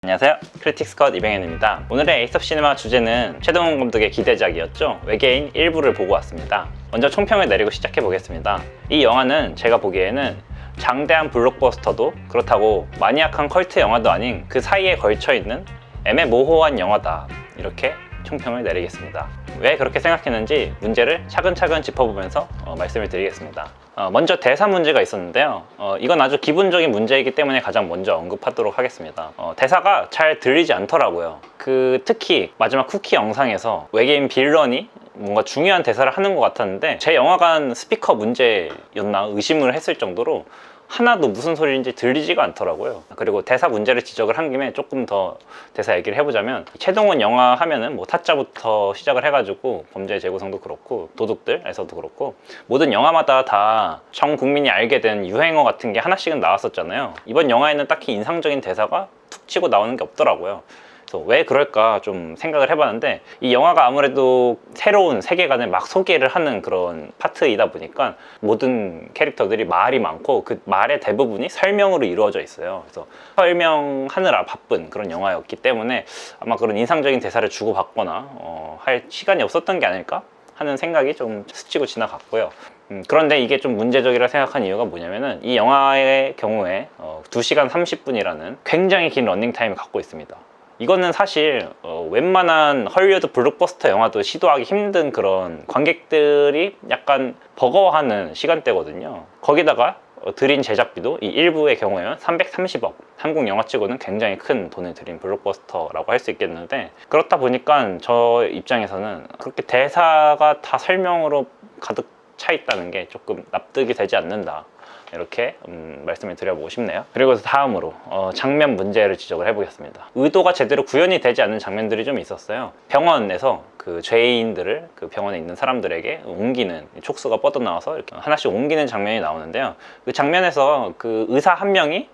안녕하세요, 크리틱스컷 이병현입니다. 오늘의 에이스 업 시네마 주제는 최동원 감독의 기대작이었죠. 외계인 일부를 보고 왔습니다. 먼저 총평을 내리고 시작해 보겠습니다. 이 영화는 제가 보기에는 장대한 블록버스터도 그렇다고 마니악한 컬트 영화도 아닌 그 사이에 걸쳐있는 애매모호한 영화다, 이렇게 총평을 내리겠습니다. 왜 그렇게 생각했는지 문제를 차근차근 짚어보면서 말씀을 드리겠습니다. 먼저 대사 문제가 있었는데요. 이건 아주 기본적인 문제이기 때문에 가장 먼저 언급하도록 하겠습니다. 대사가 잘 들리지 않더라고요. 특히 마지막 쿠키 영상에서 외계인 빌런이 뭔가 중요한 대사를 하는 것 같았는데 제 영화관 스피커 문제였나 의심을 했을 정도로 하나도 무슨 소리인지 들리지가 않더라고요. 그리고 대사 문제를 지적을 한 김에 조금 더 대사 얘기를 해보자면, 최동원 영화 하면은 뭐 타짜부터 시작을 해가지고 범죄 재구성도 그렇고 도둑들에서도 그렇고 모든 영화마다 다 전 국민이 알게 된 유행어 같은 게 하나씩은 나왔었잖아요. 이번 영화에는 딱히 인상적인 대사가 툭 치고 나오는 게 없더라고요. 왜 그럴까 좀 생각을 해봤는데, 이 영화가 아무래도 새로운 세계관을 막 소개를 하는 그런 파트이다 보니까 모든 캐릭터들이 말이 많고 그 말의 대부분이 설명으로 이루어져 있어요. 그래서 설명하느라 바쁜 그런 영화였기 때문에 아마 그런 인상적인 대사를 주고받거나 할 시간이 없었던 게 아닐까 하는 생각이 좀 스치고 지나갔고요. 그런데 이게 좀 문제적이라 생각한 이유가 뭐냐면은, 이 영화의 경우에 2시간 30분이라는 굉장히 긴 러닝타임을 갖고 있습니다. 이거는 사실 웬만한 헐리우드 블록버스터 영화도 시도하기 힘든 그런 관객들이 약간 버거워하는 시간대거든요. 거기다가 들인 제작비도 이 일부의 경우에는 330억, 한국 영화치고는 굉장히 큰 돈을 들인 블록버스터라고 할 수 있겠는데, 그렇다 보니까 저 입장에서는 그렇게 대사가 다 설명으로 가득 차 있다는 게 조금 납득이 되지 않는다, 이렇게 말씀을 드려보고 싶네요. 그리고 다음으로 장면 문제를 지적을 해보겠습니다. 의도가 제대로 구현이 되지 않는 장면들이 좀 있었어요. 병원에서 그 죄인들을 그 병원에 있는 사람들에게 옮기는, 촉수가 뻗어나와서 이렇게 하나씩 옮기는 장면이 나오는데요. 그 장면에서 그 의사 한 명이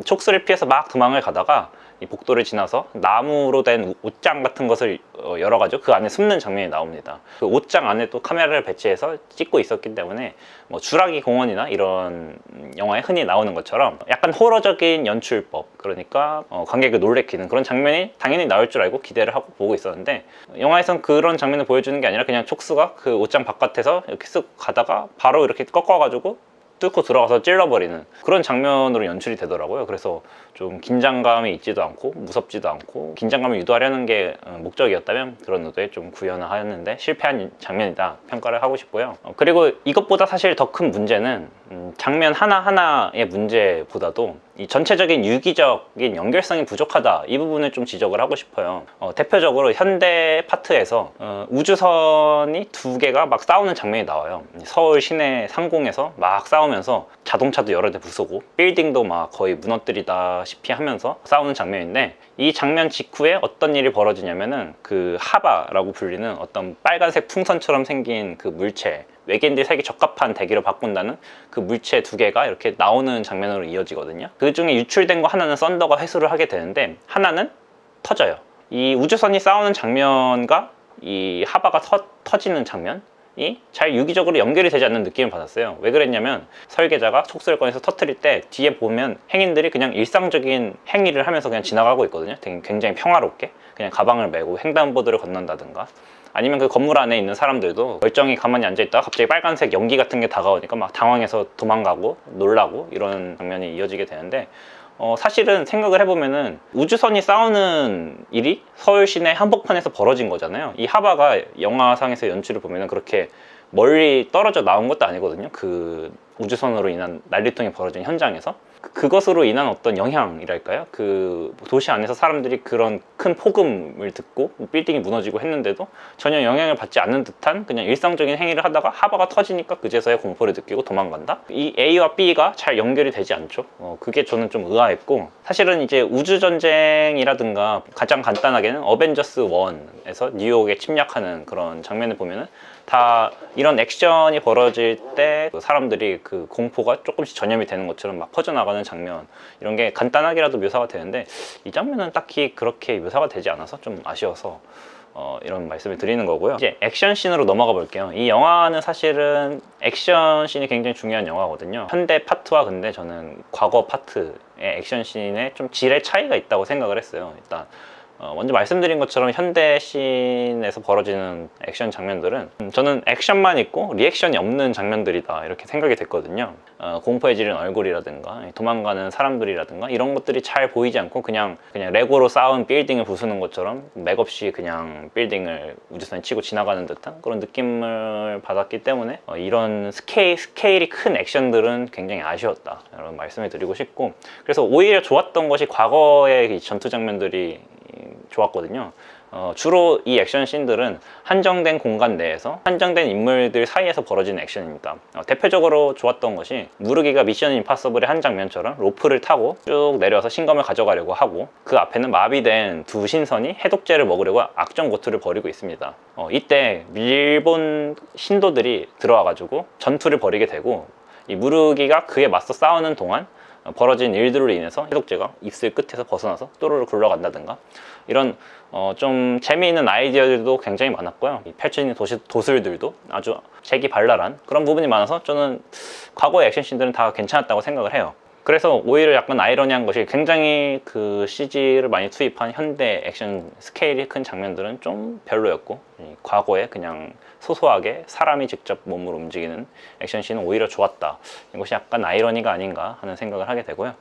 촉수를 피해서 막 도망을 가다가 이 복도를 지나서 나무로 된 옷장 같은 것을 열어가지고 그 안에 숨는 장면이 나옵니다. 그 옷장 안에 또 카메라를 배치해서 찍고 있었기 때문에 뭐 주라기 공원이나 이런 영화에 흔히 나오는 것처럼 약간 호러적인 연출법, 그러니까 관객을 놀래키는 그런 장면이 당연히 나올 줄 알고 기대를 하고 보고 있었는데, 영화에선 그런 장면을 보여주는 게 아니라 그냥 촉수가 그 옷장 바깥에서 이렇게 쓱 가다가 바로 이렇게 꺾어가지고 뚫고 들어가서 찔러버리는 그런 장면으로 연출이 되더라고요. 그래서 좀 긴장감이 있지도 않고 무섭지도 않고, 긴장감을 유도하려는 게 목적이었다면 그런 의도에 좀 구현하였는데 실패한 장면이다, 평가를 하고 싶고요. 그리고 이것보다 사실 더 큰 문제는 장면 하나하나의 문제보다도 이 전체적인 유기적인 연결성이 부족하다, 이 부분을 좀 지적을 하고 싶어요. 대표적으로 현대 파트에서 우주선이 두 개가 막 싸우는 장면이 나와요. 서울 시내 상공에서 막 싸우면서 자동차도 여러 대 부수고 빌딩도 막 거의 무너뜨리다시피 하면서 싸우는 장면인데, 이 장면 직후에 어떤 일이 벌어지냐면은 그 하바라고 불리는 어떤 빨간색 풍선처럼 생긴 그 물체, 외계인들이 살기 적합한 대기로 바꾼다는 그 물체 두 개가 이렇게 나오는 장면으로 이어지거든요. 그 중에 유출된 거 하나는 썬더가 회수를 하게 되는데 하나는 터져요. 이 우주선이 싸우는 장면과 이 하바가 터지는 장면이 잘 유기적으로 연결이 되지 않는 느낌을 받았어요. 왜 그랬냐면, 설계자가 촉수를 꺼내서 터뜨릴 때 뒤에 보면 행인들이 그냥 일상적인 행위를 하면서 그냥 지나가고 있거든요. 굉장히 평화롭게 그냥 가방을 메고 횡단보도를 건넌다든가, 아니면 그 건물 안에 있는 사람들도 멀쩡히 가만히 앉아있다가 갑자기 빨간색 연기 같은 게 다가오니까 막 당황해서 도망가고 놀라고, 이런 장면이 이어지게 되는데, 사실은 생각을 해보면은 우주선이 싸우는 일이 서울 시내 한복판에서 벌어진 거잖아요. 이 하바가 영화상에서 연출을 보면은 그렇게 멀리 떨어져 나온 것도 아니거든요. 그 우주선으로 인한 난리통이 벌어진 현장에서 그것으로 인한 어떤 영향이랄까요? 그 도시 안에서 사람들이 그런 큰 폭음을 듣고 빌딩이 무너지고 했는데도 전혀 영향을 받지 않는 듯한 그냥 일상적인 행위를 하다가 하바가 터지니까 그제서야 공포를 느끼고 도망간다? 이 A와 B가 잘 연결이 되지 않죠. 그게 저는 좀 의아했고, 사실은 이제 우주전쟁이라든가 가장 간단하게는 어벤져스 1에서 뉴욕에 침략하는 그런 장면을 보면은 다 이런 액션이 벌어질 때 사람들이 그 공포가 조금씩 전염이 되는 것처럼 막 퍼져나가는 장면, 이런 게 간단하게라도 묘사가 되는데 이 장면은 딱히 그렇게 묘사가 되지 않아서 좀 아쉬워서 이런 말씀을 드리는 거고요. 이제 액션씬으로 넘어가 볼게요. 이 영화는 사실은 액션씬이 굉장히 중요한 영화거든요. 현대 파트와 근데 저는 과거 파트의 액션씬에 좀 질의 차이가 있다고 생각을 했어요. 일단 먼저 말씀드린 것처럼 현대씬에서 벌어지는 액션 장면들은 저는 액션만 있고 리액션이 없는 장면들이다 이렇게 생각이 됐거든요. 공포에 지른 얼굴이라든가 도망가는 사람들이라든가 이런 것들이 잘 보이지 않고 그냥 레고로 쌓은 빌딩을 부수는 것처럼 맥없이 그냥 빌딩을 우주선 치고 지나가는 듯한 그런 느낌을 받았기 때문에 이런 스케일이 큰 액션들은 굉장히 아쉬웠다 이런 말씀을 드리고 싶고, 그래서 오히려 좋았던 것이 과거의 이 전투 장면들이 좋았거든요. 주로 이 액션 씬들은 한정된 공간 내에서 한정된 인물들 사이에서 벌어지는 액션입니다. 대표적으로 좋았던 것이 무르기가 미션 임파서블의 한 장면처럼 로프를 타고 쭉 내려서 신검을 가져가려고 하고 그 앞에는 마비된 두 신선이 해독제를 먹으려고 악전고투를 벌이고 있습니다. 이때 일본 신도들이 들어와가지고 전투를 벌이게 되고, 이 무르기가 그에 맞서 싸우는 동안 벌어진 일들로 인해서 해독제가 입술 끝에서 벗어나서 또르르 굴러간다든가 이런 좀 재미있는 아이디어들도 굉장히 많았고요. 이 펼쳐지는 도술들도 아주 재기발랄한 그런 부분이 많아서 저는 과거의 액션씬들은 다 괜찮았다고 생각을 해요. 그래서 오히려 약간 아이러니한 것이 굉장히 그 CG를 많이 투입한 현대 액션 스케일이 큰 장면들은 좀 별로였고, 과거에 그냥 소소하게 사람이 직접 몸으로 움직이는 액션씬은 오히려 좋았다. 이것이 약간 아이러니가 아닌가 하는 생각을 하게 되고요.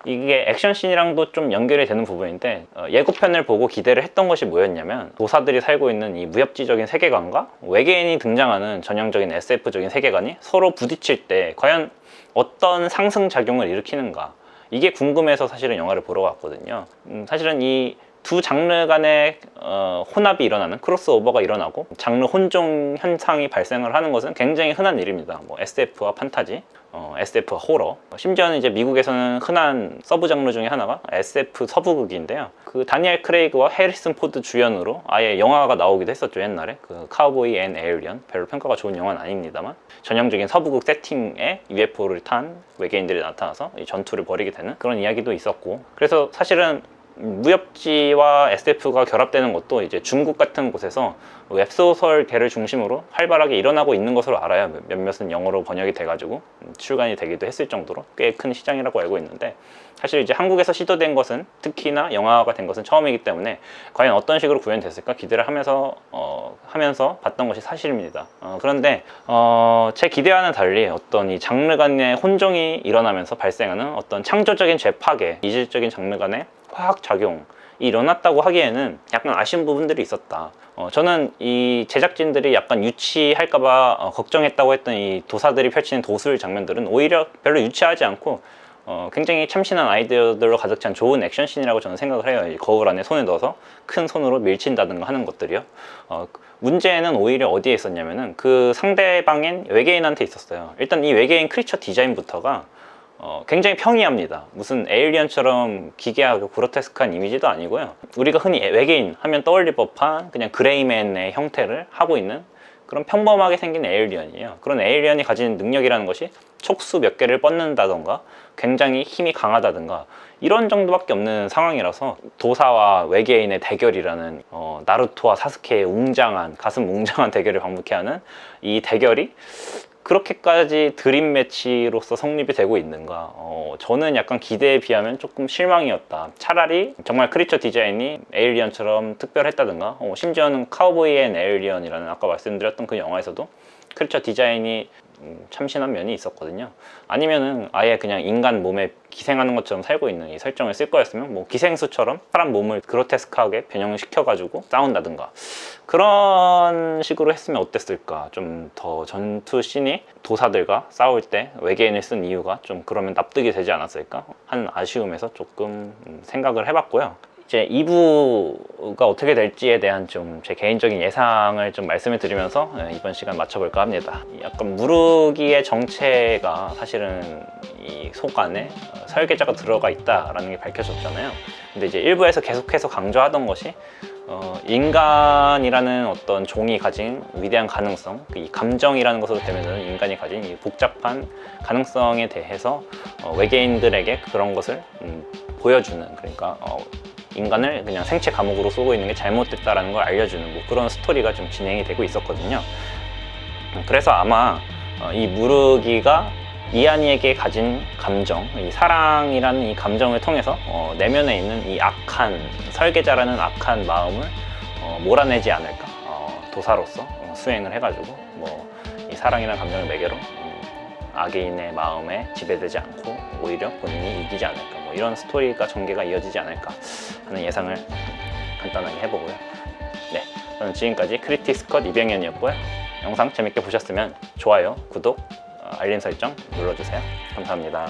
이게 액션씬이랑도 좀 연결이 되는 부분인데, 예고편을 보고 기대를 했던 것이 뭐였냐면 도사들이 살고 있는 이 무협지적인 세계관과 외계인이 등장하는 전형적인 SF적인 세계관이 서로 부딪힐 때 과연 어떤 상승작용을 일으키는가, 이게 궁금해서 사실은 영화를 보러 갔거든요. 사실은 이 두 장르 간의 혼합이 일어나는, 크로스오버가 일어나고 장르 혼종 현상이 발생을 하는 것은 굉장히 흔한 일입니다. 뭐 SF와 판타지, SF와 호러, 심지어는 이제 미국에서는 흔한 서브 장르 중에 하나가 SF 서부극인데요. 그 다니엘 크레이그와 해리슨 포드 주연으로 아예 영화가 나오기도 했었죠, 옛날에. 그 카우보이 앤 에일리언, 별로 평가가 좋은 영화는 아닙니다만 전형적인 서부극 세팅에 UFO를 탄 외계인들이 나타나서 이 전투를 벌이게 되는 그런 이야기도 있었고, 그래서 사실은 무협지와 SF가 결합되는 것도 이제 중국 같은 곳에서 웹소설계를 중심으로 활발하게 일어나고 있는 것으로 알아요. 몇몇은 영어로 번역이 돼가지고 출간이 되기도 했을 정도로 꽤 큰 시장이라고 알고 있는데, 사실 이제 한국에서 시도된 것은, 특히나 영화가 된 것은 처음이기 때문에 과연 어떤 식으로 구현됐을까 기대를 하면서 봤던 것이 사실입니다. 그런데 제 기대와는 달리 어떤 이 장르 간의 혼종이 일어나면서 발생하는 어떤 창조적인 재파괴, 이질적인 장르 간의 화학작용이 일어났다고 하기에는 약간 아쉬운 부분들이 있었다. 저는 이 제작진들이 약간 유치할까봐 걱정했다고 했던 이 도사들이 펼치는 도술 장면들은 오히려 별로 유치하지 않고 굉장히 참신한 아이디어들로 가득 찬 좋은 액션씬이라고 저는 생각을 해요. 이 거울 안에 손을 넣어서 큰 손으로 밀친다든가 하는 것들이요. 문제는 오히려 어디에 있었냐면은 그 상대방인 외계인한테 있었어요. 일단 이 외계인 크리처 디자인부터가 굉장히 평이합니다. 무슨 에일리언처럼 기괴하고 그로테스크한 이미지도 아니고요. 우리가 흔히 외계인 하면 떠올릴 법한 그냥 그레이맨의 형태를 하고 있는 그런 평범하게 생긴 에일리언이에요. 그런 에일리언이 가진 능력이라는 것이 촉수 몇 개를 뻗는다던가 굉장히 힘이 강하다든가 이런 정도밖에 없는 상황이라서 도사와 외계인의 대결이라는 나루토와 사스케의 가슴 웅장한 대결을 방북해 하는 이 대결이 그렇게까지 드림 매치로서 성립이 되고 있는가? 저는 약간 기대에 비하면 조금 실망이었다. 차라리 정말 크리처 디자인이 에일리언처럼 특별했다든가, 심지어는 카우보이 앤 에일리언이라는 아까 말씀드렸던 그 영화에서도 크리처 디자인이 참신한 면이 있었거든요. 아니면은 아예 그냥 인간 몸에 기생하는 것처럼 살고 있는 이 설정을 쓸 거였으면 뭐 기생수처럼 사람 몸을 그로테스크하게 변형시켜가지고 싸운다든가 그런 식으로 했으면 어땠을까. 좀 더 전투 씬이 도사들과 싸울 때 외계인을 쓴 이유가 좀 그러면 납득이 되지 않았을까 하는 아쉬움에서 조금 생각을 해봤고요. 이제 2부가 어떻게 될지에 대한 좀 제 개인적인 예상을 좀 말씀을 드리면서 이번 시간 마쳐볼까 합니다. 약간 무르기의 정체가 사실은 이 속 안에 설계자가 들어가 있다라는 게 밝혀졌잖아요. 근데 이제 1부에서 계속해서 강조하던 것이 인간이라는 어떤 종이 가진 위대한 가능성, 이 감정이라는 것으로 되면은 인간이 가진 이 복잡한 가능성에 대해서 외계인들에게 그런 것을 보여주는, 그러니까 인간을 그냥 생체 감옥으로 쏘고 있는 게 잘못됐다라는 걸 알려주는 뭐 그런 스토리가 좀 진행이 되고 있었거든요. 그래서 아마 이 무르기가 이안이에게 가진 감정, 이 사랑이라는 이 감정을 통해서 내면에 있는 이 악한 설계자라는 악한 마음을 몰아내지 않을까. 도사로서 수행을 해가지고 뭐 이 사랑이라는 감정을 매개로 악인의 마음에 지배되지 않고 오히려 본인이 이기지 않을까. 뭐 이런 스토리가 전개가 이어지지 않을까 하는 예상을 간단하게 해보고요. 네, 저는 지금까지 크리틱스컷 이병현이었고요. 영상 재밌게 보셨으면 좋아요, 구독, 알림 설정 눌러주세요. 감사합니다.